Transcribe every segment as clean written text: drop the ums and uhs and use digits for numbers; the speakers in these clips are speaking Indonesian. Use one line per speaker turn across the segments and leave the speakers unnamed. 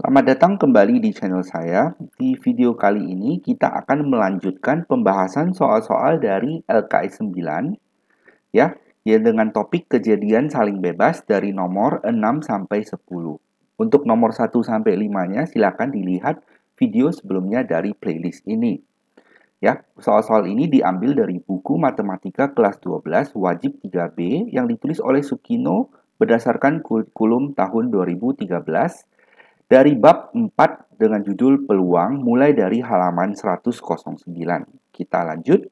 Selamat datang kembali di channel saya. Di video kali ini kita akan melanjutkan pembahasan soal-soal dari LKS 9 ya dengan topik kejadian saling bebas dari nomor 6 sampai 10. Untuk nomor 1 sampai 5-nya silakan dilihat video sebelumnya dari playlist ini. Ya, soal-soal ini diambil dari buku Matematika kelas 12 wajib 3B yang ditulis oleh Sukino berdasarkan kurikulum tahun 2013 dari bab 4 dengan judul Peluang mulai dari halaman 109. Kita lanjut.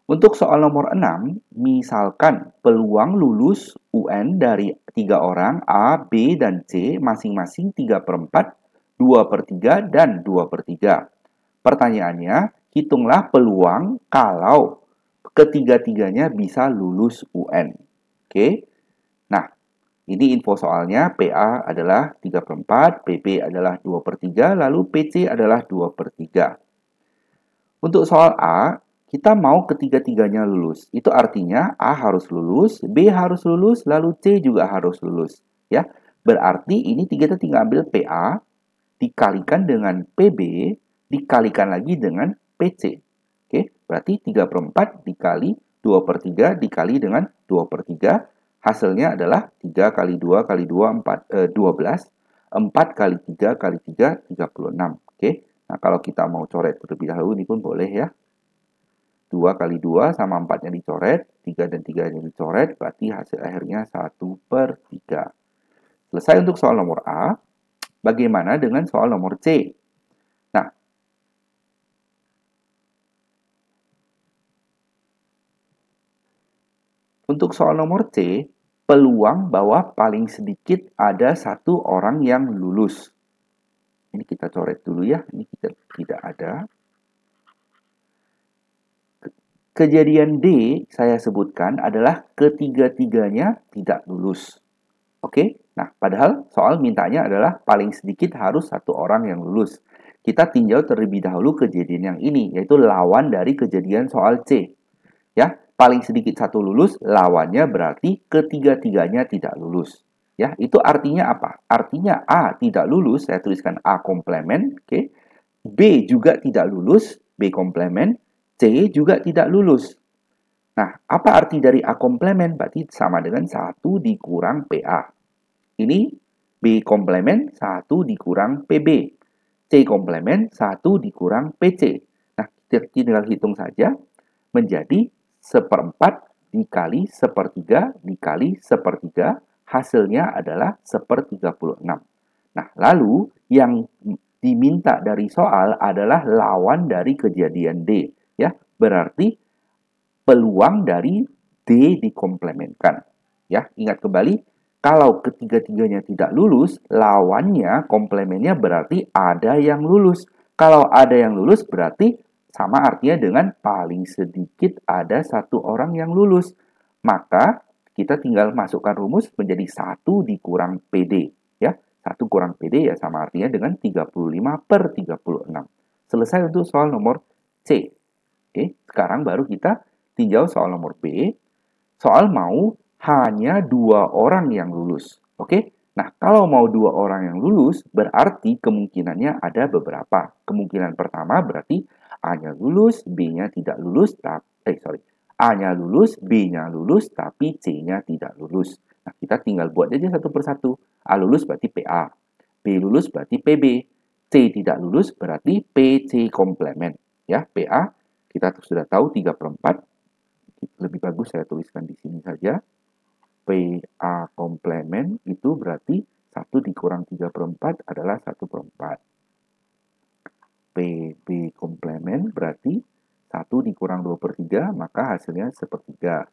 Untuk soal nomor 6, misalkan peluang lulus UN dari 3 orang A, B, dan C masing-masing 3/4, 2/3, dan 2/3. Pertanyaannya, hitunglah peluang kalau ketiga-tiganya bisa lulus UN. Oke. Nah, ini info soalnya, PA adalah 3/4, PP adalah 2/3, lalu PC adalah 2/3. Untuk soal A, kita mau ketiga-tiganya lulus. Itu artinya A harus lulus, B harus lulus, lalu C juga harus lulus. Ya, berarti ini kita tinggal ambil PA, dikalikan dengan PB, dikalikan lagi dengan PC. Oke, berarti 3/4 dikali 2/3 dikali dengan 2/3. Hasilnya adalah 3 kali 2 kali 2, 12. 4 kali 3 kali 3, 36. Oke, nah kalau kita mau coret terlebih dahulu, ini pun boleh ya. 2 kali 2 sama 4-nya dicoret, 3 dan 3-nya dicoret, berarti hasil akhirnya 1/3. Selesai untuk soal nomor A. Bagaimana dengan soal nomor C? Nah, untuk soal nomor C, peluang bahwa paling sedikit ada satu orang yang lulus. Ini kita coret dulu ya, ini kita tidak ada. Kejadian D saya sebutkan adalah ketiga-tiganya tidak lulus. Oke, nah padahal soal mintanya adalah paling sedikit harus satu orang yang lulus. Kita tinjau terlebih dahulu kejadian yang ini, yaitu lawan dari kejadian soal C. Ya, paling sedikit satu lulus, lawannya berarti ketiga-tiganya tidak lulus. Ya, itu artinya apa? Artinya A tidak lulus, saya tuliskan A komplement, oke. B juga tidak lulus, B komplement. C juga tidak lulus. Nah, apa arti dari A komplement? Berarti sama dengan 1 dikurang PA. Ini B komplement 1 dikurang PB. C komplement 1 dikurang PC. Nah, kita tinggal hitung saja. Menjadi 1/4 dikali 1/3 dikali 1/3. Hasilnya adalah 1/36. Nah, lalu yang diminta dari soal adalah lawan dari kejadian D. Ya, berarti peluang dari D dikomplementkan. Ya, ingat kembali, kalau ketiga-tiganya tidak lulus, lawannya, komplemennya berarti ada yang lulus. Kalau ada yang lulus berarti sama artinya dengan paling sedikit ada satu orang yang lulus. Maka kita tinggal masukkan rumus menjadi 1 dikurang PD. Ya, 1 kurang PD ya sama artinya dengan 35/36. Selesai untuk soal nomor C. Oke, sekarang baru kita tinjau soal nomor B. Soal mau hanya 2 orang yang lulus. Oke, nah kalau mau 2 orang yang lulus, berarti kemungkinannya ada beberapa. Kemungkinan pertama berarti A-nya lulus, B-nya tidak lulus, A-nya lulus, B-nya lulus, tapi C-nya tidak lulus. Nah, kita tinggal buat aja satu persatu. A lulus berarti PA, B lulus berarti PB, C tidak lulus berarti PC komplement. Ya, PA kita sudah tahu 3/4. Lebih bagus saya tuliskan di sini saja. PA komplement itu berarti 1 dikurang 3/4 adalah 1/4. PB komplement berarti 1 dikurang 2/3, maka hasilnya 1/3.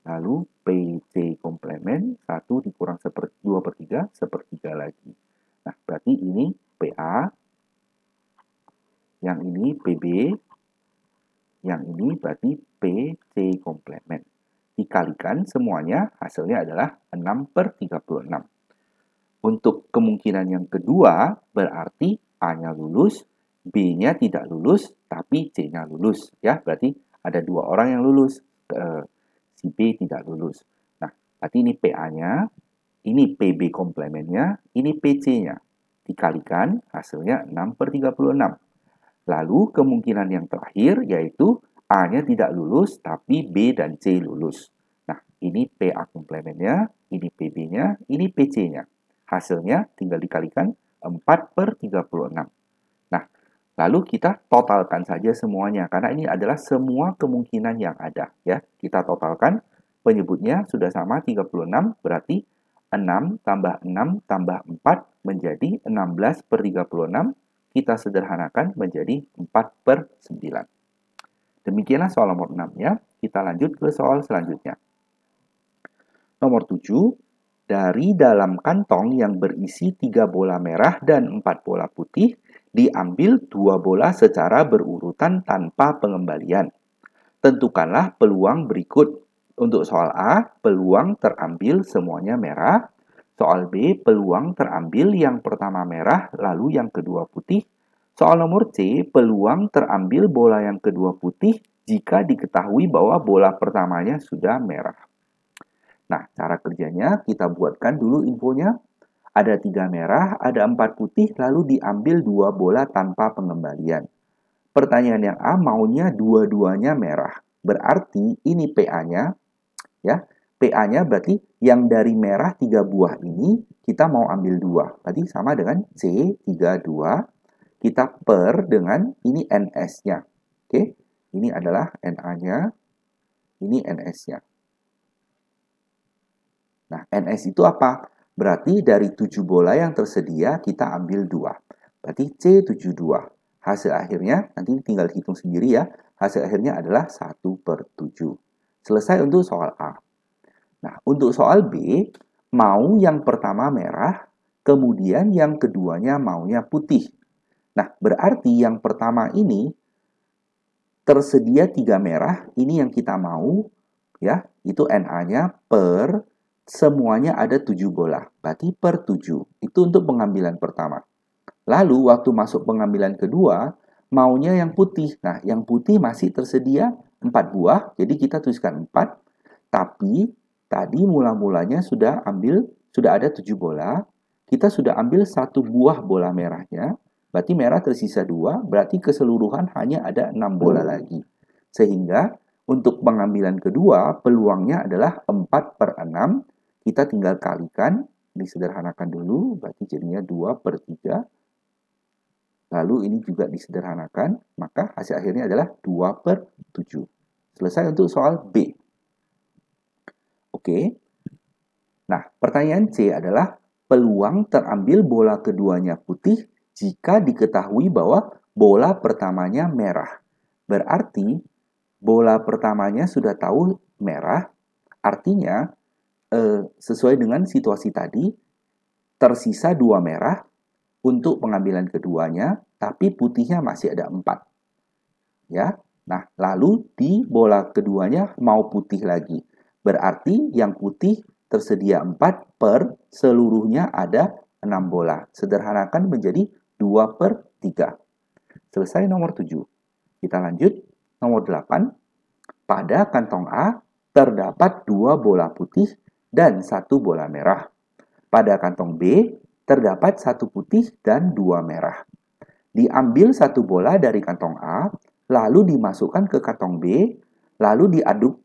Lalu PC komplement 1 dikurang 2/3, 1/3 lagi. Nah, berarti ini PA, yang ini PB, yang ini berarti PC komplement. Dikalikan semuanya, hasilnya adalah 6/36. Untuk kemungkinan yang kedua, berarti A-nya lulus, B-nya tidak lulus, tapi C-nya lulus. Ya, berarti ada 2 orang yang lulus, si B tidak lulus. Nah, berarti ini PA-nya, ini PB komplementnya, ini PC-nya. dikalikan, hasilnya 6/36. Lalu kemungkinan yang terakhir yaitu A-nya tidak lulus, tapi B dan C lulus. Nah, ini PA komplemennya, ini PB-nya, ini PC-nya. Hasilnya tinggal dikalikan 4/36. Nah, lalu kita totalkan saja semuanya, karena ini adalah semua kemungkinan yang ada. Ya, kita totalkan, penyebutnya sudah sama 36, berarti 6 tambah 6 tambah 4 menjadi 16/36. Kita sederhanakan menjadi 4/9. Demikianlah soal nomor 6 ya. Kita lanjut ke soal selanjutnya. Nomor 7, dari dalam kantong yang berisi 3 bola merah dan 4 bola putih, diambil 2 bola secara berurutan tanpa pengembalian. Tentukanlah peluang berikut. Untuk soal A, peluang terambil semuanya merah. Soal B, peluang terambil yang pertama merah, lalu yang kedua putih. Soal nomor C, peluang terambil bola yang kedua putih jika diketahui bahwa bola pertamanya sudah merah. Nah, cara kerjanya kita buatkan dulu infonya. Ada 3 merah, ada 4 putih, lalu diambil 2 bola tanpa pengembalian. Pertanyaan yang A maunya dua-duanya merah. Berarti ini PA-nya, ya. PA-nya berarti yang dari merah 3 buah ini kita mau ambil 2. Berarti sama dengan C, 3, 2. Kita per dengan ini NS-nya. Oke, ini adalah NA-nya, ini NS-nya. Nah, NS itu apa? Berarti dari 7 bola yang tersedia kita ambil 2. Berarti C72. Hasil akhirnya, nanti tinggal hitung sendiri ya. Hasil akhirnya adalah 1/7. Selesai untuk soal A. Nah, untuk soal B, mau yang pertama merah, kemudian yang keduanya maunya putih. Nah, berarti yang pertama ini tersedia 3 merah, ini yang kita mau, ya, itu NA-nya per semuanya ada 7 bola, berarti per 7. Itu untuk pengambilan pertama. Lalu waktu masuk pengambilan kedua, maunya yang putih. Nah, yang putih masih tersedia 4 buah, jadi kita tuliskan 4. Tapi tadi mula-mulanya sudah ada 7 bola, kita sudah ambil 1 buah bola merahnya, berarti merah tersisa 2, berarti keseluruhan hanya ada 6 bola lagi. Sehingga untuk pengambilan kedua, peluangnya adalah 4/6. Kita tinggal kalikan, disederhanakan dulu, berarti jadinya 2/3. Lalu ini juga disederhanakan, maka hasil akhirnya adalah 2/7. Selesai untuk soal B. Oke. Nah, pertanyaan C adalah peluang terambil bola keduanya putih jika diketahui bahwa bola pertamanya merah. Berarti bola pertamanya sudah tahu merah, artinya sesuai dengan situasi tadi, tersisa 2 merah untuk pengambilan keduanya, tapi putihnya masih ada 4. Ya. Nah, lalu di bola keduanya mau putih lagi. Berarti yang putih tersedia 4 per seluruhnya ada 6 bola. Sederhanakan menjadi 2/3. Selesai nomor 7. Kita lanjut. Nomor 8. Pada kantong A terdapat 2 bola putih dan 1 bola merah. Pada kantong B terdapat 1 putih dan 2 merah. Diambil 1 bola dari kantong A, lalu dimasukkan ke kantong B, lalu diaduk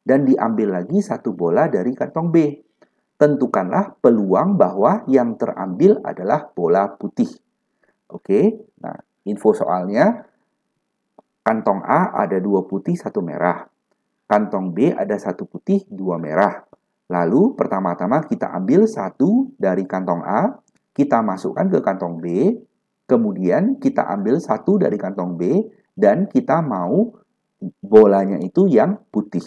dan diambil lagi 1 bola dari kantong B. Tentukanlah peluang bahwa yang terambil adalah bola putih. Oke, nah info soalnya, kantong A ada 2 putih, 1 merah. Kantong B ada 1 putih, 2 merah. Lalu pertama-tama kita ambil 1 dari kantong A, kita masukkan ke kantong B, kemudian kita ambil 1 dari kantong B, dan kita mau bolanya itu yang putih.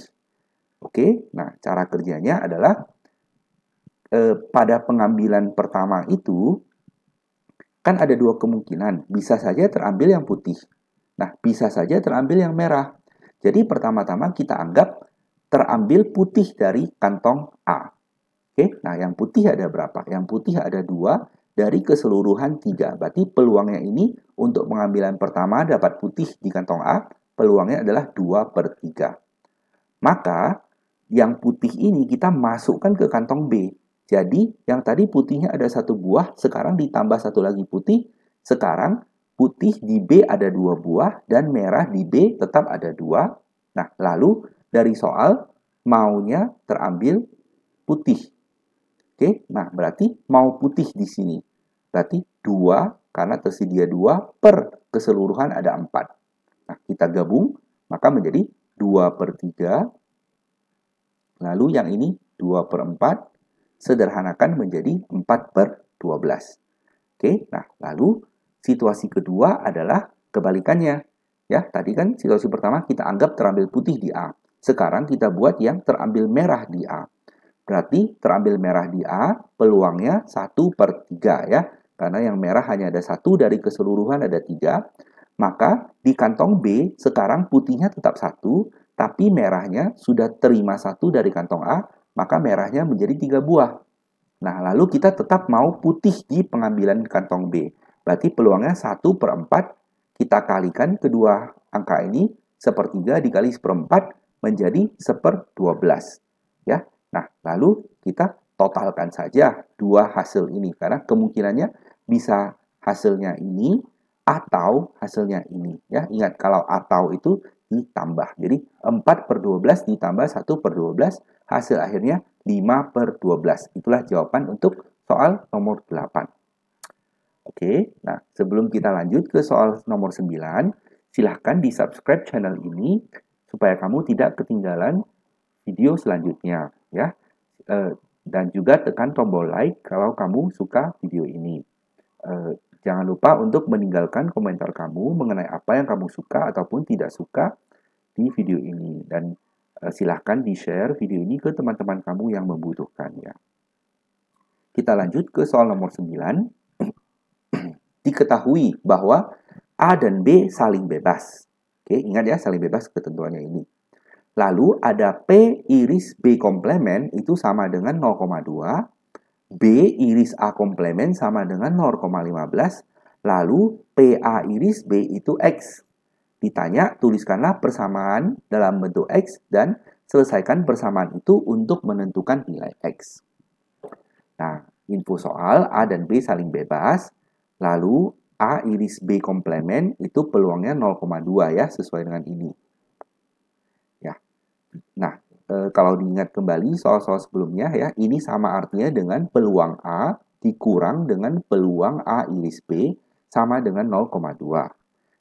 Oke, nah cara kerjanya adalah pada pengambilan pertama itu, kan ada 2 kemungkinan. Bisa saja terambil yang putih. Nah, bisa saja terambil yang merah. Jadi pertama-tama kita anggap terambil putih dari kantong A. Oke, nah yang putih ada berapa? Yang putih ada 2 dari keseluruhan 3. Berarti peluangnya ini untuk pengambilan pertama dapat putih di kantong A, peluangnya adalah 2/3. Maka yang putih ini kita masukkan ke kantong B. Jadi, yang tadi putihnya ada 1 buah, sekarang ditambah 1 lagi putih. Sekarang, putih di B ada 2 buah, dan merah di B tetap ada 2. Nah, lalu dari soal, maunya terambil putih. Oke, nah berarti mau putih di sini. Berarti 2, karena tersedia 2, per keseluruhan ada 4. Nah, kita gabung, maka menjadi 2/3. Lalu yang ini 2/4. Sederhanakan menjadi 4/12. Oke, nah lalu situasi kedua adalah kebalikannya. Ya, tadi kan situasi pertama kita anggap terambil putih di A. Sekarang kita buat yang terambil merah di A. Berarti terambil merah di A peluangnya 1/3 ya. Karena yang merah hanya ada 1 dari keseluruhan ada 3. Maka di kantong B sekarang putihnya tetap 1, tapi merahnya sudah terima 1 dari kantong A, maka merahnya menjadi 3 buah. Nah, lalu kita tetap mau putih di pengambilan kantong B. Berarti peluangnya 1/4, kita kalikan kedua angka ini, 1/3 dikali 1/4 menjadi 1/12. Ya. Nah, lalu kita totalkan saja dua hasil ini, karena kemungkinannya bisa hasilnya ini atau hasilnya ini. Ya, ingat kalau atau itu ditambah. Jadi 4/12 ditambah 1/12, hasil akhirnya 5/12. Itulah jawaban untuk soal nomor 8. Oke, nah sebelum kita lanjut ke soal nomor 9, silahkan di-subscribe channel ini supaya kamu tidak ketinggalan video selanjutnya ya. Dan juga tekan tombol like kalau kamu suka video ini. Jangan lupa untuk meninggalkan komentar kamu mengenai apa yang kamu suka ataupun tidak suka di video ini. Dan silahkan di-share video ini ke teman-teman kamu yang membutuhkan ya. Kita lanjut ke soal nomor 9. Diketahui bahwa A dan B saling bebas. Oke, ingat ya saling bebas ketentuannya ini. Lalu ada P iris B komplemen itu sama dengan 0,2. B iris A komplemen sama dengan 0,15. Lalu PA iris B itu X. Ditanya, tuliskanlah persamaan dalam bentuk X dan selesaikan persamaan itu untuk menentukan nilai X. Nah, info soal A dan B saling bebas. Lalu A iris B komplemen itu peluangnya 0,2 ya, sesuai dengan ini. Ya. Nah, kalau diingat kembali soal-soal sebelumnya ya, ini sama artinya dengan peluang A dikurang dengan peluang A iris B sama dengan 0,2.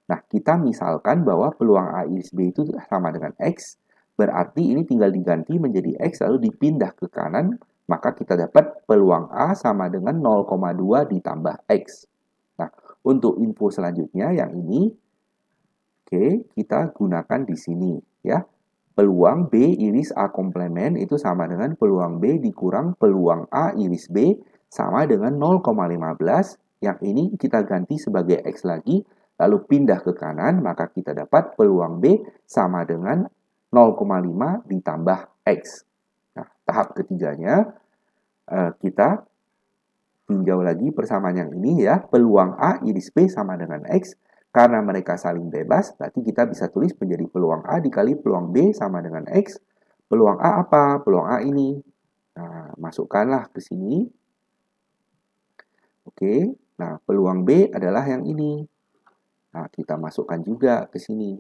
Nah, kita misalkan bahwa peluang A iris B itu sama dengan X, berarti ini tinggal diganti menjadi X lalu dipindah ke kanan, maka kita dapat peluang A sama dengan 0,2 ditambah X. Nah, untuk info selanjutnya yang ini, oke, kita gunakan di sini ya. Peluang B iris A komplemen itu sama dengan peluang B dikurang peluang A iris B sama dengan 0,15. Yang ini kita ganti sebagai X lagi, lalu pindah ke kanan, maka kita dapat peluang B sama dengan 0,5 ditambah X. Nah, tahap ketiganya, kita tinjau lagi persamaan yang ini ya. Peluang A iris B sama dengan X. Karena mereka saling bebas, berarti kita bisa tulis menjadi peluang A dikali peluang B sama dengan X. Peluang A apa? Peluang A ini. Nah, masukkanlah ke sini. Oke, nah peluang B adalah yang ini. Nah, kita masukkan juga ke sini.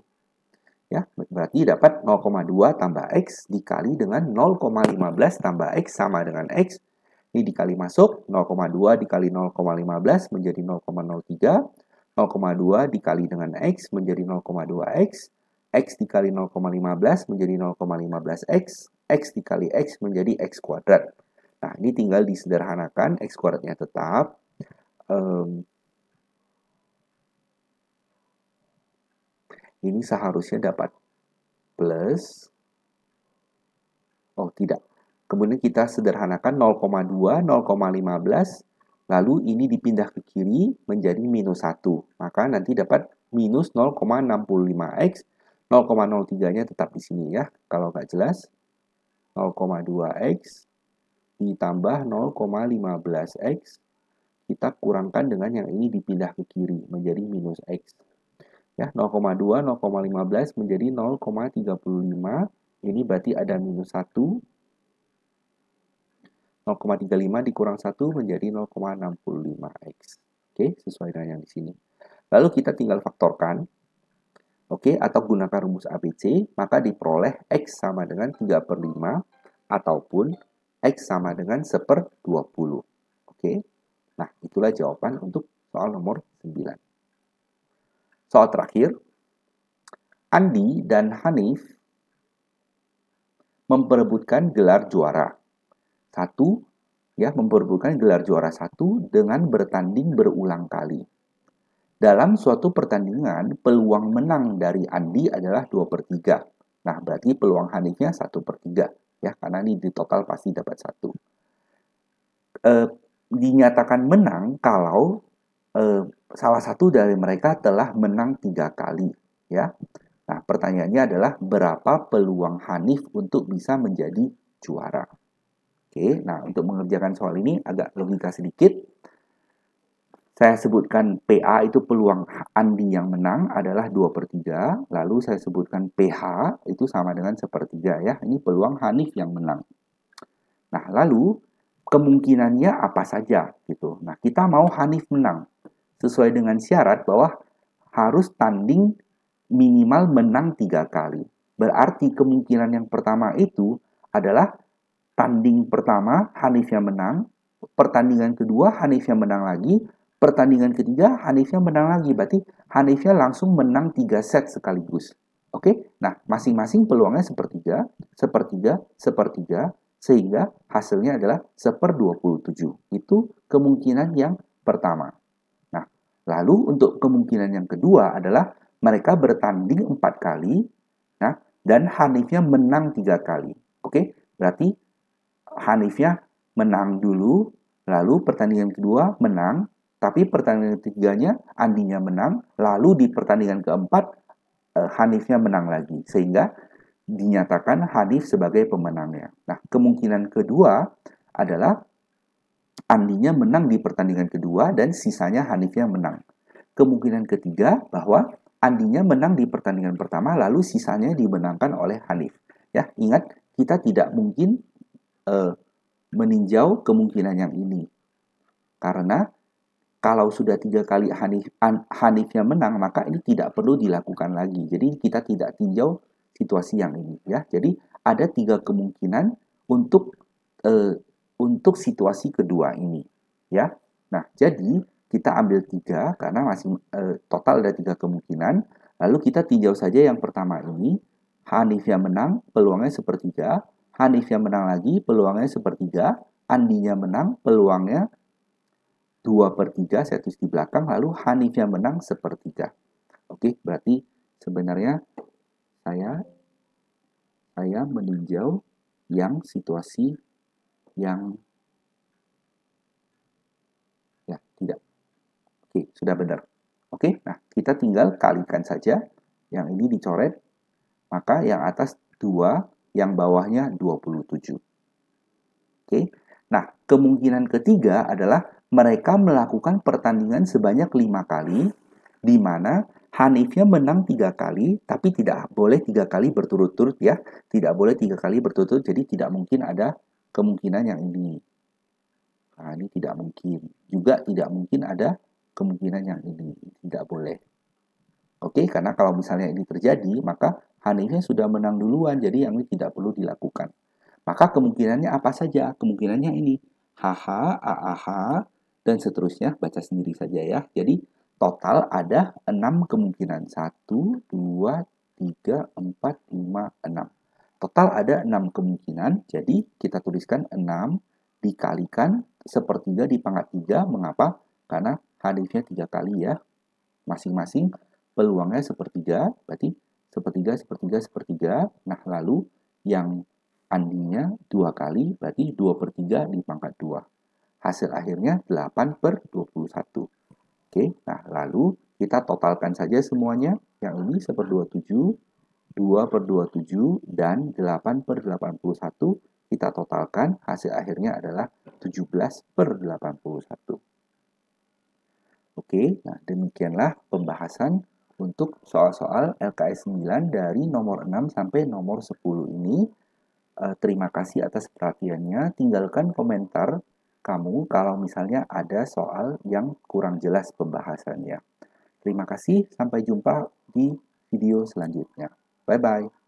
Ya, berarti dapat 0,2 tambah X dikali dengan 0,15 tambah X sama dengan X. Ini dikali masuk, 0,2 dikali 0,15 menjadi 0,03. 0,2 dikali dengan X menjadi 0,2X. X dikali 0,15 menjadi 0,15X. X dikali X menjadi X kuadrat. Nah, ini tinggal disederhanakan. X kuadratnya tetap. Ini seharusnya dapat plus. Oh, tidak. Kemudian kita sederhanakan 0,2, 0,15. Lalu ini dipindah ke kiri menjadi minus 1. Maka nanti dapat minus 0,65X. 0,03-nya tetap di sini ya. Kalau nggak jelas, 0,2X ditambah 0,15X. Kita kurangkan dengan yang ini dipindah ke kiri menjadi minus X. Ya, 0,2, 0,15 menjadi 0,35. Ini berarti ada minus 1. 0,35 dikurang 1 menjadi 0,65x. Oke, sesuai dengan yang di sini. Lalu kita tinggal faktorkan, oke, atau gunakan rumus ABC, maka diperoleh X sama dengan 3/5 ataupun X sama dengan 1/20. Oke, nah itulah jawaban untuk soal nomor 9. Soal terakhir, Andi dan Hanif memperebutkan gelar juara. Memperebutkan gelar juara 1 dengan bertanding berulang kali. Dalam suatu pertandingan, peluang menang dari Andi adalah 2/3. Nah, berarti peluang Hanifnya 1/3. Ya, karena ini di total pasti dapat 1. Dinyatakan menang kalau salah satu dari mereka telah menang 3 kali. Ya. Nah, pertanyaannya adalah berapa peluang Hanif untuk bisa menjadi juara? Oke, nah untuk mengerjakan soal ini agak logika sedikit. Saya sebutkan PA itu peluang Andi yang menang adalah 2/3. Lalu saya sebutkan PH itu sama dengan 1/3 ya. Ini peluang Hanif yang menang. Nah, lalu kemungkinannya apa saja gitu. Nah, kita mau Hanif menang. Sesuai dengan syarat bahwa harus tanding minimal menang 3 kali. Berarti kemungkinan yang pertama itu adalah tanding pertama Hanifnya menang, pertandingan kedua Hanifnya menang lagi, pertandingan ketiga Hanifnya menang lagi. Berarti Hanifnya langsung menang 3 set sekaligus. Oke? Nah, masing-masing peluangnya sepertiga, sepertiga, sepertiga, sehingga hasilnya adalah 1/27. Itu kemungkinan yang pertama. Nah, lalu untuk kemungkinan yang kedua adalah mereka bertanding 4 kali, nah, dan Hanifnya menang 3 kali. Oke? Berarti Hanifnya menang dulu, lalu pertandingan kedua menang, tapi pertandingan ketiganya Andinya menang, lalu di pertandingan keempat Hanifnya menang lagi, sehingga dinyatakan Hanif sebagai pemenangnya. Nah, kemungkinan kedua adalah Andinya menang di pertandingan kedua dan sisanya Hanifnya menang. Kemungkinan ketiga bahwa Andinya menang di pertandingan pertama lalu sisanya dimenangkan oleh Hanif. Ya, ingat kita tidak mungkin meninjau kemungkinan yang ini. Karena kalau sudah 3 kali Hanifnya menang, maka ini tidak perlu dilakukan lagi. Jadi kita tidak tinjau situasi yang ini. Ya, jadi ada 3 kemungkinan untuk situasi kedua ini. Ya, nah jadi kita ambil 3 karena masih total ada 3 kemungkinan. Lalu kita tinjau saja yang pertama ini. Hanifnya menang, peluangnya 1/3. Hanifnya menang lagi, peluangnya 1/3. Andinya menang, peluangnya 2/3, saya tulis di belakang, lalu Hanifnya menang 1/3. Oke, berarti sebenarnya saya meninjau yang situasi yang ya tidak. Oke, sudah benar. Oke, nah kita tinggal kalikan saja. Yang ini dicoret, maka yang atas 2, yang bawahnya 27. Oke, nah kemungkinan ketiga adalah mereka melakukan pertandingan sebanyak 5 kali, di mana Hanifnya menang 3 kali, tapi tidak boleh 3 kali berturut-turut ya. Tidak boleh 3 kali berturut-turut, jadi tidak mungkin ada kemungkinan yang ini. Nah, ini tidak mungkin. Juga tidak mungkin ada kemungkinan yang ini. Tidak boleh. Oke, karena kalau misalnya ini terjadi, maka Hanifnya sudah menang duluan, jadi yang ini tidak perlu dilakukan. Maka kemungkinannya apa saja? Kemungkinannya ini. HH, AAH, dan seterusnya. Baca sendiri saja ya. Jadi total ada 6 kemungkinan. 1, 2, 3, 4, 5, 6. Total ada 6 kemungkinan. Jadi kita tuliskan 6 dikalikan 1/3 dipangkat 3. Mengapa? Karena Hanifnya 3 kali ya. Masing-masing peluangnya 1/3, berarti 1/3, 1/3, 1/3. Nah, lalu yang Andinya 2 kali, berarti 2/3 dipangkat 2. Hasil akhirnya 8/21. Oke, nah lalu kita totalkan saja semuanya. Yang ini 1/27, 2/27, dan 8/81. Kita totalkan, hasil akhirnya adalah 17/81. Oke, nah demikianlah pembahasan untuk soal-soal LKS 9 dari nomor 6 sampai nomor 10 ini. terima kasih atas perhatiannya. Tinggalkan komentar kamu kalau misalnya ada soal yang kurang jelas pembahasannya. Terima kasih, sampai jumpa di video selanjutnya. Bye-bye.